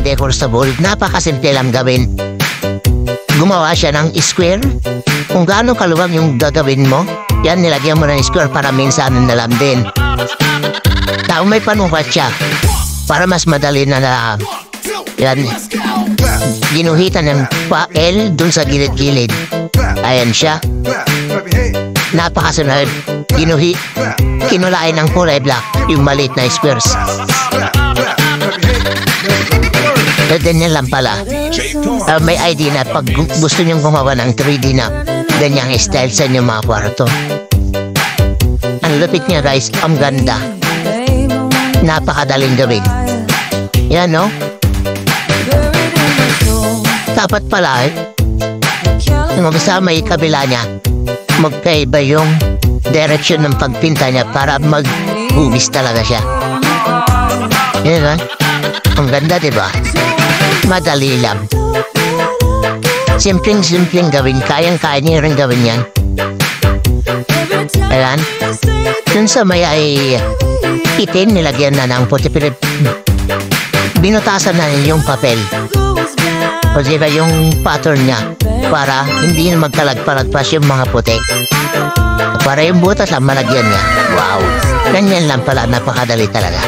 decorable. Napakasimple lang gawin. Gumawa siya ng square. Kung gaano kaluwag yung gagawin mo, yan, nilagyan mo ng square para minsan na lang din. Tao may panukat siya para mas madali na yan, ginuhitan ng L dun sa gilid-gilid. Ayan siya. Napakasunod. Kinulain ng kulay black yung maliit na squares. Ganyan lang pala. May idea na pag gusto nyong gumawa ng 3D na ganyang style sa inyong mga kwarto. Ang lupit niya guys, ang ganda. Napakadaling gawin. Yan no? Dapat pala yung may kabila niya, magkaiba yung direction ng pagpinta niya para mag-hubis talaga siya. Yan no? Ang ganda diba? Madali lang. Simpleng gawin. Kayang-kaya niyo rin gawin yan. Ayan. Dun sa may ay itin, nilagyan na ng puti. Binutasan na yung papel. O diba yung pattern niya para hindi na magkalag-palagpas yung mga puti. Para yung butas lang malagyan niya. Wow. Ganyan lang pala. Napakadali talaga.